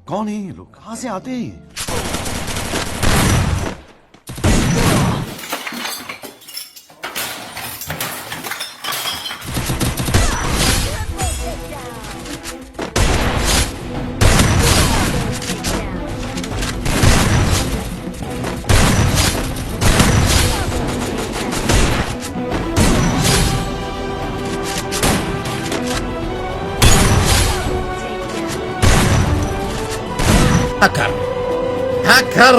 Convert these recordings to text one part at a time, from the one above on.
कौन है ये लोग, कहाँ से आते हैं ये? हैकर हैकर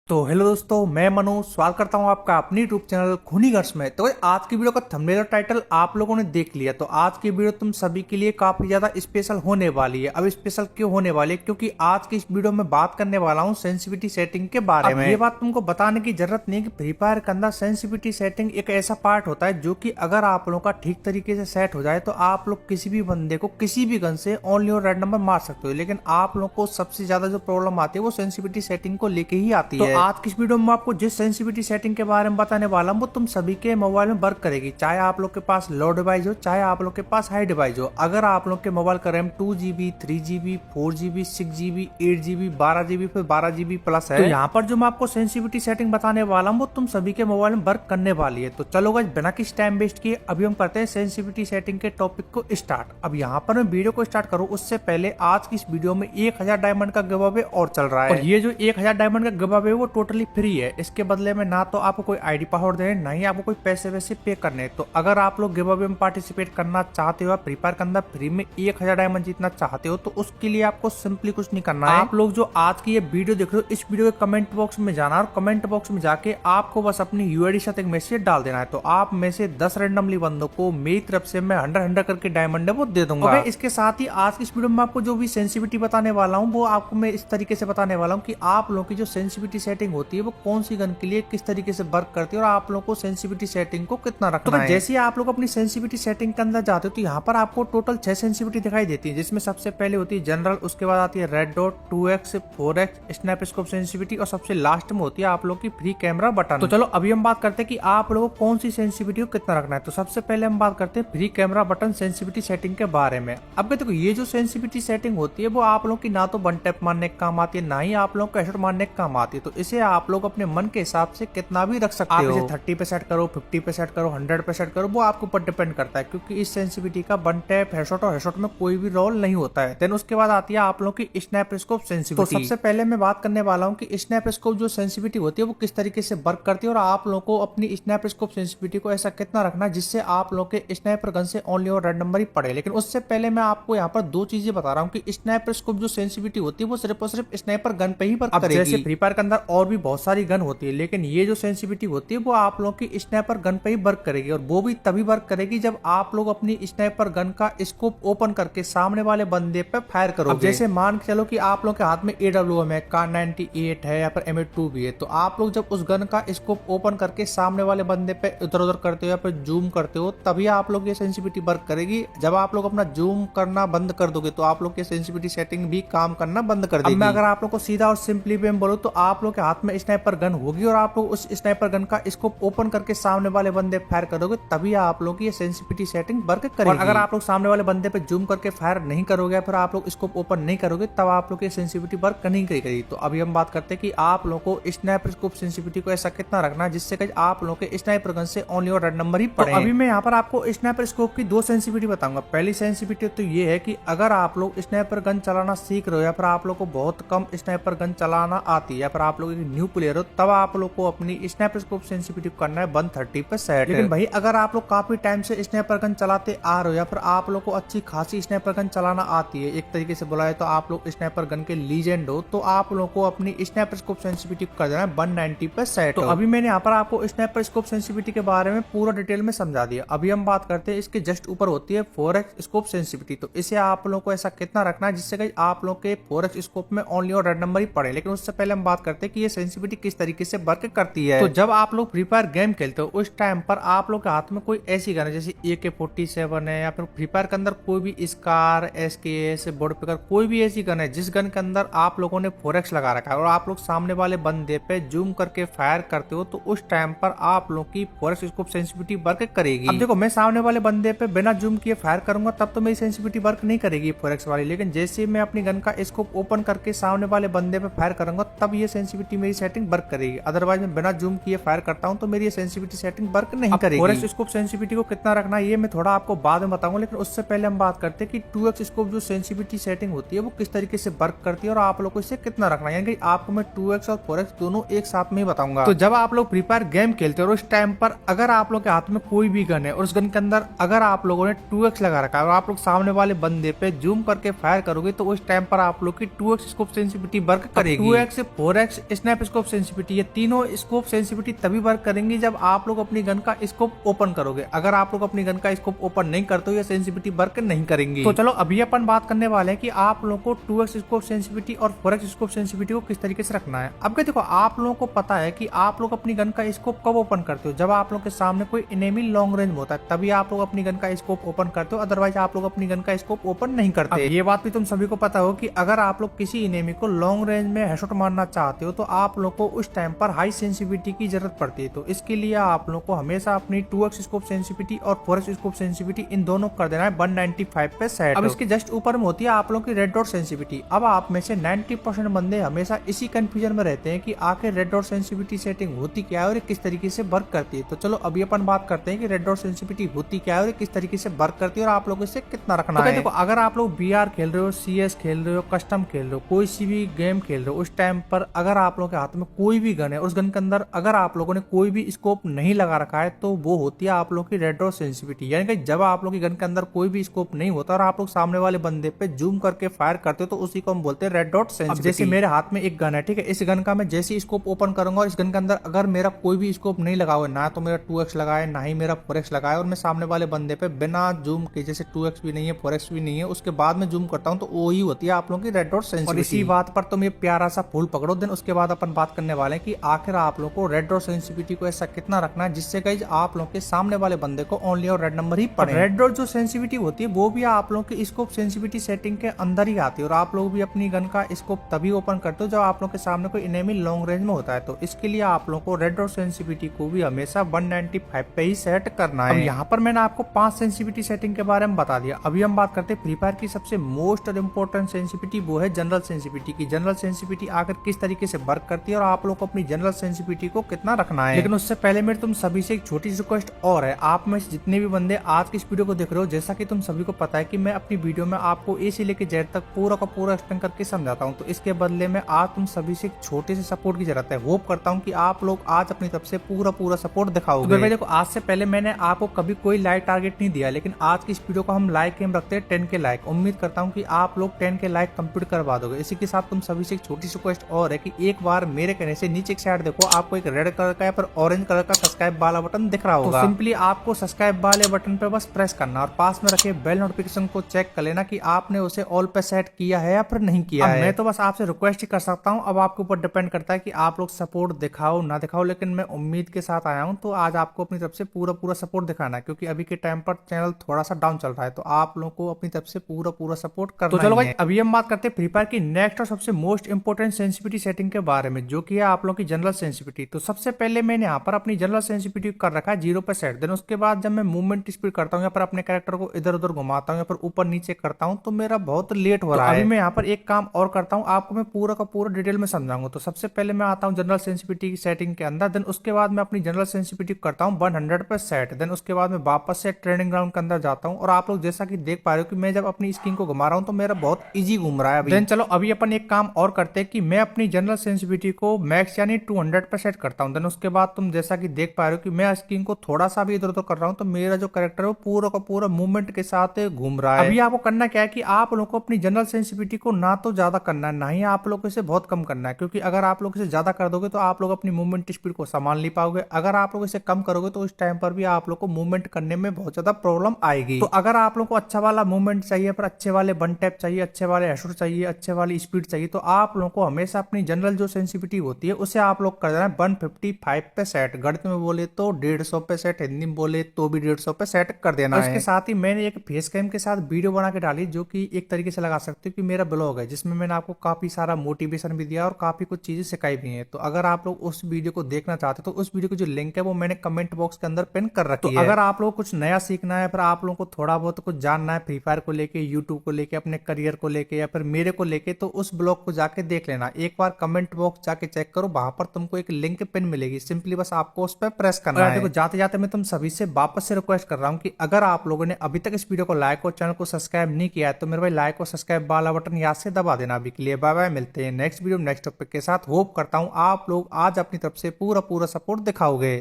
तो हेलो दोस्तों, मैं मनु स्वागत करता हूं आपका अपनी यूट्यूब चैनल खूनी गर्स में। तो आज की वीडियो का थंबनेल और टाइटल आप लोगों ने देख लिया। तो आज की वीडियो तुम सभी के लिए काफी ज्यादा स्पेशल होने वाली है। अब स्पेशल क्यों होने वाली है? क्योंकि आज की इस वीडियो में बात करने वाला हूं सेंसिटिविटी सेटिंग के बारे में। ये बात तुमको बताने की जरूरत नहीं कि फ्री फायर के अंदर सेंसिटिविटी सेटिंग एक ऐसा पार्ट होता है जो कि अगर आप लोगों का ठीक तरीके से सेट हो जाए तो आप लोग किसी भी बंदे को किसी भी गन से ओनली और रेड नंबर मार सकते हो। लेकिन आप लोग को सबसे ज्यादा जो प्रॉब्लम आती है वो सेंसिटिविटी सेटिंग को लेके ही आती है। तो आज की इस वीडियो में आपको जिस सेंसिटिविटी सेटिंग के बारे में बताने वाला हूं वो तुम सभी के मोबाइल में वर्क करेगी, चाहे आप लोग के पास लो डिवाइस हो चाहे आप लोग के पास हाई डिवाइस हो। अगर आप लोग के मोबाइल का RAM 2GB 3GB 4GB 6GB 8GB 12GB फिर 12GB प्लस है तो यहाँ पर जो मैं आपको सेंसिटिविटी सेटिंग बताने वाला हूँ वो तुम सभी के मोबाइल में वर्क करने वाली है। तो चलो गाइस, बिना किसी टाइम वेस्ट किए अभी हम करते हैं सेंसिटिविटी सेटिंग के टॉपिक को स्टार्ट। अब यहाँ पर मैं वीडियो को स्टार्ट करूँ उससे पहले आज की इस वीडियो में 1000 डायमंड का गिव अवे और चल रहा है। और ये जो 1000 डायमंड का गिव अवे वो टोटली फ्री है। इसके बदले में ना तो आपको कोई आईडी पासवर्ड देने, ना ही आपको कोई पैसे वैसे पे करने। तो अगर आप लोग गिव अवे में पार्टिसिपेट करना चाहते हो, फ्री फायर के अंदर फ्री में 1000 डायमंड जीतना चाहते हो तो उसके लिए आपको सिंपली कुछ नहीं करना है। आप लोग जो आज की ये वीडियो देख रहे हो इस वीडियो के कमेंट बॉक्स में जाना और कमेंट बॉक्स में जाके आपको बस अपनी यूआईडी साथ एक मैसेज डाल देना है। तो आप में से 10 रैंडमली बंदों को मेरी तरफ से मैं 100 करके डायमंड है वो दे दूंगा। इसके साथ ही आज की इस वीडियो में आपको जो भी सेंसिटिविटी बताने वाला हूँ वो आपको मैं इस तरीके से बताने वाला हूँ कि आप लोगों की जो सेंसिटिविटी सेटिंग होती है वो कौन सी गन के लिए किस तरीके से वर्क करती है और आप लोगों को सेंसिटिविटी सेटिंग को कितना रखना है। जैसे आप लोग अपनी सेंसिटिविटी सेटिंग के अंदर जाते हो तो यहाँ पर आपको टोटल 6 सेंसिटिविटी दिखाई देती है, जिसमें सबसे पहले होती है जनरल, उसके बाद आती है red dot, 2x 4x snap scope sensitivity और सबसे लास्ट में होती है आप लोग की फ्री कैमरा बटन। तो चलो अभी हम बात करते हैं कि आप लोगों को कौन सी सेंसिटिविटी को कितना रखना है। तो सबसे पहले हम बात करते हैं free camera button sensitivity setting के बारे में। अब देखो ये जो सेंसिटिविटी सेटिंग होती है वो आप लोग की ना तो वन टैप मारने का काम आती है, ना ही आप लोग को हेडशॉट मारने का काम आती है। तो इसे आप लोग अपने मन के हिसाब से कितना भी रख सकते हो। 30 पे सेट करो, 50 पे सेट करो, 100 पे सेट करो, वो आपके ऊपर डिपेंड करता है। क्योंकि इस सेंसिटिविटी का वन टैप हेडशॉट और हेडशॉट में कोई भी रोल नहीं होता है। देन उसके बाद आती है आप लोग की स्नैप स्कोप सेंसिटिविटी। तो सबसे पहले मैं बात करने वाला हूँ कि स्नैप स्कोप जो सेंसिटिविटी होती है वो किस तरीके से वर्क करती है और आप लोगों को अपनी स्नैप स्कोप सेंसिटिविटी को ऐसा कितना रखना है जिससे आप लोग के स्नाइपर गन से ओनली और रेड नंबर ही पड़े। लेकिन उससे पहले मैं आपको यहाँ पर दो चीजें बता रहा हूँ कि स्नाइपर स्कोप जो सेंसिटिविटी होती है वो सिर्फ और सिर्फ स्नाइपर गन पे ही वर्क करेगी। जैसे फ्री फायर के अंदर और भी बहुत सारी गन होती है, लेकिन ये जो सेंसिटिविटी होती है वो आप लोग की स्नाइपर गन पे ही वर्क करेगी। और वो भी तभी वर्क करेगी जब आप लोग अपनी स्नाइपर गन का स्कोप ओपन करके सामने वाले बंदे पे फायर करोगे। जैसे मान के चलो कि आप लोग के हाथ में AWM है, Kar98 है या फिर M82 भी है, तो आप लोग जब उस गन का स्कोप ओपन करके सामने वाले बंदे पे इधर उधर करते हो या फिर जूम करते हो तभी आप लोग ये सेंसिटिविटी वर्क करेगी। जब आप लोग अपना जूम करना बंद कर दोगे तो आप लोग की सेंसिटिविटी सेटिंग भी काम करना बंद कर देगी। अब मैं अगर आप लोग को सीधा और सिंपली वे बोलूं तो आप लोग के हाथ में स्नाइपर गन होगी और आप लोग उस स्नाइपर गन का स्कोप ओपन करके सामने वाले बंदे फायर करोगे तभी आप लोग की ये सेंसिटिविटी सेटिंग वर्क करेगी। और अगर आप लोग सामने वाले बंदे पे जूम करके फायर नहीं करोगे फिर आप लोग स्कोप ओपन नहीं करोगे तब आप लोग की सेंसिटिविटी वर्क नहीं करेगी। तो अभी हम बात करते हैं कि आप लोग को स्नाइपर स्कोप सेंसिटिविटी को ऐसा कितना रखना है जिससे कि आप लोग के स्नाइपर गन से ओनली और रेड नंबर ही पड़े। अभी मैं यहाँ पर आपको स्नाइपर स्कोप की दो सेंसिटिविटी बताऊंगा। पहली सेंसिटिविटी तो ये है कि अगर आप लोग स्नाइपर गन चलाना सीख रहे हो या फिर आप लोग को बहुत कम स्नाइपर गन चलाना आती है या फिर आप लोग एक न्यू प्लेयर हो तब आप लोग को अपनी स्नाइपर स्कोप सेंसिटिविटी करना है 130 पे सेट। लेकिन भाई अगर आप लोग काफी टाइम से स्नाइपर गन चलाते आ रहे हो या फिर आप लोग को अच्छी खासी स्नाइपर गन चलाना आती है, एक तरीके से बोला है तो आप लोग स्नाइपर गन के लीजेंड हो, तो आप लोग को अपनी स्नाइपर स्कोप सेंसिटिविटी कर देना है 190 पे सेट। तो अभी मैंने यहाँ पर आपको स्नाइपर स्कोप सेंसिटिविटी के बारे में पूरा डिटेल में समझा दिया। अभी हम बात करते हैं इसके जस्ट ऊपर होती है 4x स्कोप सेंसिटिविटी। तो इसे आप लोग को ऐसा कितना रखना है जिससे कि आप लोग के 4x स्कोप में ओनली और रेड नंबर ही पड़े। लेकिन उससे पहले हम बात करते हैं कि ये सेंसिटिविटी किस तरीके से वर्क करती है। तो जब आप लोग फ्री फायर गेम खेलते हो उस टाइम पर आप लोग के हाथ में कोई ऐसी गन है जैसे AK-47 है या फिर फ्री फायर के अंदर कोई भी स्कार, SKS, बोर्ड पिकर, कोई भी ऐसी गन है जिस गन के अंदर आप लोगों ने 4x लगा रखा है और आप लोग सामने वाले बंदे पे जूम करके फायर करते हो, तो उस टाइम पर आप लोग की 4x स्कोप सेंसिटिविटी वर्क करेगी। अब देखो, मैं सामने वाले बंदे पे बिना जूम किए फायर करूंगा तब तो मेरी सेंसिटिविटी वर्क नहीं करेगी 4x वाली, लेकिन जैसे मैं अपनी गन का स्कोप ओपन करके सामने वाले बंदे पे फायर करूंगा तब ये सेंसिटिविटी मेरी सेटिंग वर्क करेगी। अदरवाइज मैं बिना जूम किए फायर करता हूं तो मेरी ये सेंसिटिविटी सेटिंग वर्क नहीं करेगी। 4x स्कोप सेंसिटिविटी को कितना रखना है ये मैं थोड़ा आपको बाद में बताऊंगा, लेकिन उससे पहले हम बात करते हैं कि 2x स्कोप जो सेंसिटिविटी सेटिंग होती है वो किस तरीके से वर्क करती है और आप लोग को इससे कितना रखना है। यानी कि आपको मैं 2x और 4x दोनों एक साथ में ही बताऊंगा। तो जब आप लोग फ्री फायर गेम खेलते हो और उस टाइम पर अगर आप लोग के हाथ में कोई भी गन है और उस गन के अंदर अगर आप लोगों ने 2x लगा रखा है और आप लोग सामने वाले बंदे पे जूम करके फायर करोगे तो उस टाइम पर आप लोग की 2x स्कोप सेंसिटिविटी वर्क करेगी। 2x, 4x, snap scope sensitivity, ये तीनों स्कोप सेंसिटिविटी तभी वर्क करेंगी जब आप लोग अपनी गन का स्कोप ओपन करोगे। अगर आप लोग अपनी गन का स्कोप ओपन नहीं करते हो ये सेंसिटिविटी वर्क नहीं करेंगी। तो चलो अभी अपन बात करने वाले हैं कि आप लोगों को 2x स्कोप सेंसिटिविटी और 4x स्कोप सेंसिटिविटी को किस तरीके से रखना है। अब क्या देखो, आप लोगों को पता है कि आप लोग अपनी गन का स्कोप कब ओपन करते हो, जब आप लोग के सामने कोई एनिमी लॉन्ग रेंज में होता है तभी आप लोग अपनी गन का स्कोप ओपन करते हो, अदरवाइज आप लोग अपनी गन का स्कोप ओपन नहीं करते। ये बात भी तुम सभी को पता हो कि अगर आप लोग किसी एनिमी को लॉन्ग रेंज में हेडशॉट मारना चाहते हो तो आप लोग को उस टाइम पर हाई सेंसिटिविटी की जरूरत पड़ती है। तो इसके लिए आप लोग को हमेशा अपनी 2x स्कोप सेंसिटिविटी और 4x स्कोप सेंसिटिविटी इन दोनों कर देना है 195 पे सेट। अब इसके जस्ट ऊपर में होती है आप लोग की रेड डॉट सेंसिटिविटी। अब आप में से 90% बंदे हमेशा इसी कंफ्यूजन में रहते हैं कि आखिर रेड डॉट सेंसिटिविटी सेटिंग होती क्या है और किस तरीके से वर्क करती है। तो चलो अभी अपन बात करते हैं कि रेड डॉट सेंसिटिविटी होती क्या है और किस तरीके से वर्क करती है और आप लोग इसे कितना रखना है। देखो, अगर आप लोग BR खेल रहे हो, CS खेल रहे हो, कस्टम खेल रहे हो, कोई सी भी गेम खेल रहे हो, उस टाइम पर अगर आप लोगों के हाथ में कोई भी गन है और उस गन के अंदर अगर आप लोगों ने कोई भी स्कोप नहीं लगा रखा है तो वो होती है आप लोग की रेड डॉट सेंसिटिविटी। यानी कि जब आप लोग की गन के अंदर कोई भी स्कोप नहीं होता और आप लोग सामने वाले बंदे पे जूम करके फायर करते हो तो उसी को हम बोलते हैं रेड डॉट सेंसिटिविटी। जैसे मेरे हाथ में एक गन है, ठीक है, इस गन का मैं जैसे स्कोप ओपन करूंगा और इस गन के अंदर अगर मेरा कोई भी स्कोप नहीं लगा हुआ है, ना तो मेरा 2x लगा है ना ही मेरा 4x लगा है, और मैं सामने वाले बंदे पे बिना जूम के, जैसे 2x भी नहीं है 4x भी नहीं है, उसके बाद में जूम करता हूं तो वो ही होती है आप लोगों की रेड डॉट सेंसिटिविटी। और इसी बात पर तुम ये प्यारा सा फूल पकड़ो। देन उसके बाद अपन बात करने वाले हैं कि आखिर आप लोग को रेड डॉट सेंसिटिविटी को ऐसा कितना रखना है जिससे गाइस आप लोग के सामने वाले बंदे को ओनली और रेड नंबर ही पड़े। रेड डॉट जो सेंसिटिविटी होती है वो भी आप लोग की स्कोप सेंसिटिविटी सेटिंग के अंदर ही आती है और आप लोग भी अपनी गन का स्कोप तभी ओपन करते हो जब आप लोग के सामने कोई एनिमी लॉन्ग रेंज में होता है। तो इसके लिए आप लोग को रेड डॉट सेंसिटिविटी को भी हमेशा 195 पे ही सेट करना है। यहाँ पर मैंने आपको 5 सेंसिटिविटी सेटिंग के बारे में बता दिया। अभी हम बात करते हैं फ्री फायर की सबसे मोस्ट इंपोर्टेंट सेंसिटिविटी, वो है जनरल सेंसिटिविटी की। जनरल सेंसिटिविटी आकर किस तरीके से वर्क करती है और आप लोग को अपनी जनरल सेंसिटिविटी को कितना रखना है। लेकिन उससे पहले मेरे तुम सभी से एक छोटी सी रिक्वेस्ट और है, आप में से जितने भी बंदे आज की इस वीडियो को देख रहे हो, जैसा कि तुम सभी को पता है कि मैं अपनी वीडियो में आपको ए से लेकर जेड तक पूरा का पूरा एक्सप्लेन करके समझाता हूं, तो इसके बदले में आज तुम सभी से एक छोटे से सपोर्ट की जरूरत है। होप करता हूं कि आप लोग आज अपनी तरफ से पूरा सपोर्ट दिखाओगे। तो देखो, आज से पहले मैंने आपको कभी कोई लाइक टारगेट नहीं दिया, लेकिन आज की इस वीडियो को हम लाइक एम रखते हैं 10 के लाइक। उम्मीद करता हूं कि आप लोग 10 के लाइक कंप्लीट करवा दोगे। इसी के साथ तुम सभी से एक छोटी सी रिक्वेस्ट और है कि एक बार मेरे कहने से नीचे की साइड देखो, आपको एक रेड कलर का या फिर ऑरेंज कलर का सब्सक्राइब वाला बटन दिख रहा होगा। तो सिंपली आपको सब्सक्राइब वाले बटन पे बस प्रेस करना और पास में रखे बेल नोटिफिकेशन को चेक कर लेना कि आपने उसे ऑल पे सेट किया है या फिर नहीं किया है। मैं तो बस आपसे रिक्वेस्ट ही कर सकता हूं, अब आपके ऊपर डिपेंड करता है कि आप लोग सपोर्ट दिखाओ ना दिखाओ, लेकिन मैं उम्मीद के साथ आया हूं तो आज आपको अपनी तरफ से पूरा सपोर्ट दिखाना है, क्योंकि अभी के टाइम पर चैनल थोड़ा सा डाउन चल रहा है, तो आप लोगों को अपनी तरफ से पूरा सपोर्ट करना है। तो चलो भाई, अभी हम बात करते हैं फ्री फायर की नेक्स्ट और सबसे मोस्ट इंपोर्टेंट सेंसिटिविटी सेटिंग के बारे में, जो कि है आप लोगों की जनरल सेंसिटिविटी। तो सबसे पहले मैंने यहाँ पर अपनी जनरल सेंसिटिविटी कर रखा है 0 पे सेट। देन उसके बाद जब मैं मूवमेंट स्पीड करता हूँ या फिर अपने कैरेक्टर को इधर उधर घुमाता हूँ या फिर ऊपर नीचे करता हूँ तो मेरा बहुत लेट हो रहा है। अभी मैं यहाँ पर एक काम और करता हूँ, आपको मैं पूरा का पूरा डिटेल में समझाऊंगा। तो सबसे पहले मैं आता हूँ जनरल सेंसिटिविटी की सेटिंग के अंदर। देन उसके बाद मैं अपनी जनरल सेंसिटिविटी करता हूँ 100 पे सेट। देन उसके बाद मैं वापस से ट्रेनिंग ग्राउंड के अंदर जाता हूँ और आप लोग जैसा कि देख पा रहे हो कि मैं जब अपनी स्क्रीन को घुमा रहा हूँ तो मेरा बहुत ईजी घूम रहा है अभी। देन चलो अभी अपन एक काम और करते हैं कि मैं अपनी जनरल सेंसिटिविटी को मैक्स यानी 200 पे सेट करता हूँ। देन उसके बाद तुम जैसा कि देख पा रहे हो कि मैं स्क्रीन को थोड़ा सा भी इधर उधर कर रहा हूँ तो मेरा जो कैरेक्टर है वो पूरा का पूरा मूवमेंट के साथ घूम रहा है। अभी आपको करना क्या है कि आप लोगों को अपनी जनरल सेंसिटिविटी को ना तो ज्यादा करना है ना ही आप लोग को इसे बहुत कम करना है, क्योंकि अगर आप लोग इसे ज्यादा कर दोगे तो आप लोग अपनी मूवमेंट स्पीड को संभाल नहीं पाओगे। अगर आप लोग इसे कम करोगे तो उस टाइम पर भी आप लोग को मूवमेंट करने में बहुत ज्यादा प्रॉब्लम आएगी। तो अगर आप लोग को अच्छा वाला मूवमेंट चाहिए, पर अच्छे वाले वन टैप चाहिए, अच्छे वाले हेडशॉट चाहिए, अच्छे वाली स्पीड चाहिए, तो आप लोगों को हमेशा अपनी जनरल जो सेंसिटिविटी होती है उसे आप लोग कर देना 155 पे सेट। गणित में बोले तो 150 पे सेट, हिंदी में बोले तो भी 150 पे सेट कर देना है। इसके साथ ही मैंने एक फेस कैम के साथ वीडियो बना के डाली, जो कि एक तरीके से लगा सकते हो कि मेरा ब्लॉग है, जिसमें मैंने आपको काफी सारा मोटिवेशन भी दिया और काफी कुछ चीजें सिखाई भी हैं। तो अगर आप लोग उस वीडियो को देखना चाहते हो तो उस वीडियो की जो लिंक है वो मैंने कमेंट बॉक्स के अंदर पिन कर रखी है। अगर आप लोग कुछ नया सीखना है, फिर आप लोगों को थोड़ा बहुत कुछ जानना है फ्री फायर को लेके, यूट्यूब को लेके, अपने करियर को लेके या फिर मेरे को लेके, तो उस ब्लॉग को जाके देख लेना। एक बार कमेंट बॉक्स जाके चेक करो, वहां पर तुमको एक लिंक पिन मिलेगी, सिंपली बस आपको उस पर प्रेस करना है। देखो जाते जाते मैं तुम सभी से वापस से रिक्वेस्ट कर रहा हूँ कि अगर आप लोगों ने अभी तक इस वीडियो को लाइक और चैनल को सब्सक्राइब नहीं किया है तो मेरे भाई लाइक और सब्सक्राइब वाला बटन याद से दबा देना। अभी के लिए बाय बाय, मिलते हैं नेक्स्ट वीडियो नेक्स्ट टॉपिक के साथ। होप करता हूँ आप लोग आज अपनी तरफ से पूरा सपोर्ट दिखाओगे।